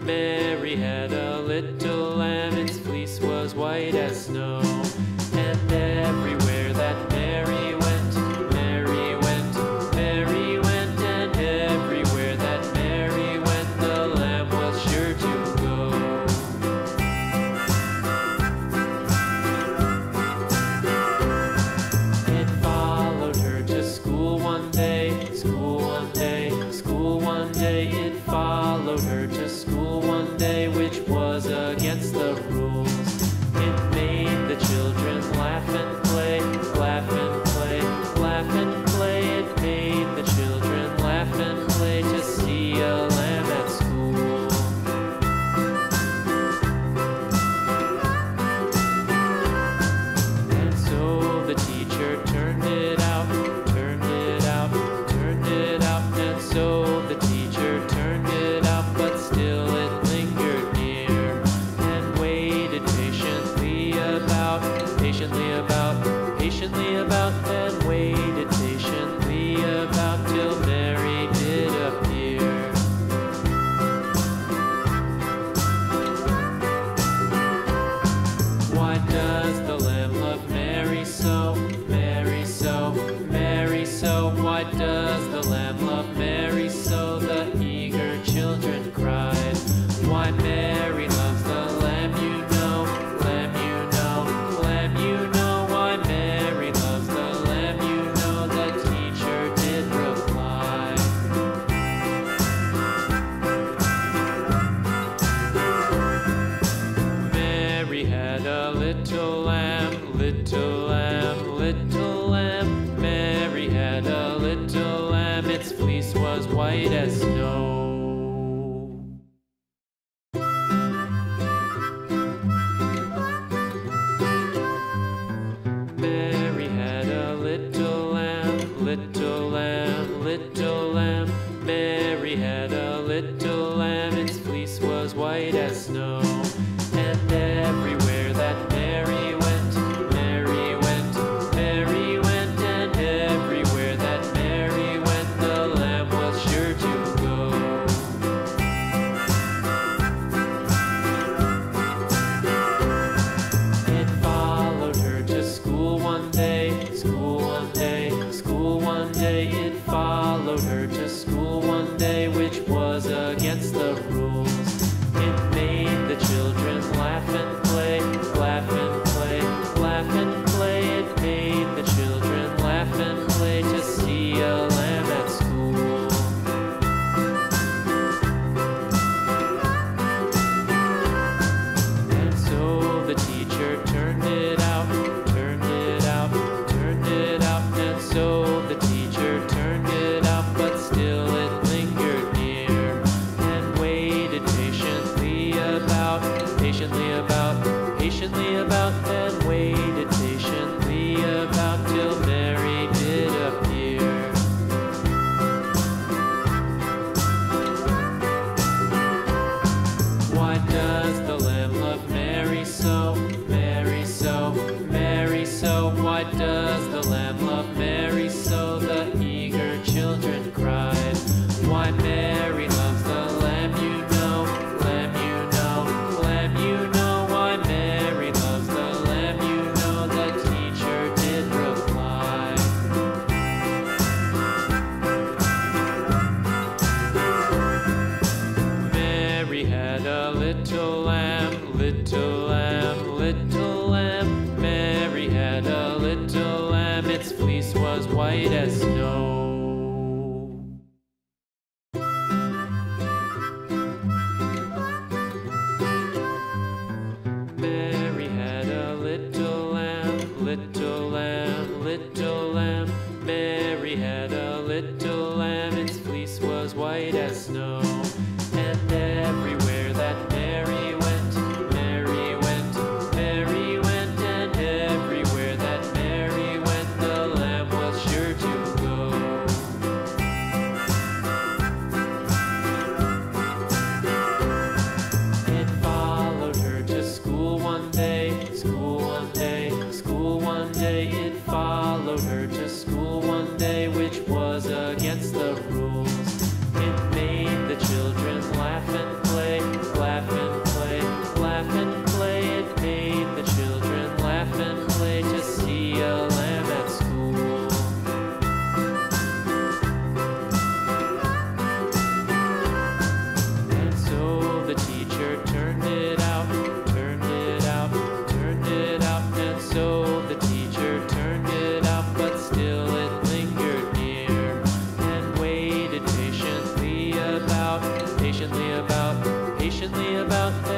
Mary had a little lamb, its fleece was white as snow. And everywhere that Mary went, Mary went, Mary went, and everywhere that Mary went, the lamb was sure to go. It followed her to school one day, school one day, school one day. It followed her to school one day, which was against the rules. It made the children laugh and play, laugh and play, laugh and play. It made the children laugh and play to see a lamb at school. And so the teacher turned it out, turned it out, turned it out. And so the teacher turned it out, but still it lingered near and waited patiently about, patiently about, patiently about, and waited patiently about till Mary did appear. Why does the lamb love Mary so, Mary so, Mary so? Why does the lamb love Mary so? The eager children cried. Why Mary loves the lamb, you know, lamb, you know, lamb, you know. Why Mary loves the lamb, you know, the teacher did reply. Mary had a little lamb, little lamb, little lamb. Mary had a little lamb, its fleece was white as snow. Mary had a little lamb, little lamb, little lamb. Mary had a little lamb, its fleece was white as snow. And everywhere that Mary went, Mary went, Mary went, and everywhere that Mary went, the lamb was sure to go. It followed her to school one day, school one day, school one day. It followed her to school one day, which was against the rules. It made the children laugh and play, laugh and play, laugh and play. It made the children laugh and play to see a lamb at school. And so the teacher turned it out, turned it out, turned it out. And so the teacher turned it out, but still it lingered near and waited patiently about, patiently about, patiently about, and waited patiently about till Mary did appear. Why does the lamb love Mary so, Mary so, Mary so? Why does the lamb love Mary so? The eager children cried. Why Mary loves the lamb, you know, lamb, you know, lamb, you know. Why Mary loves the lamb, about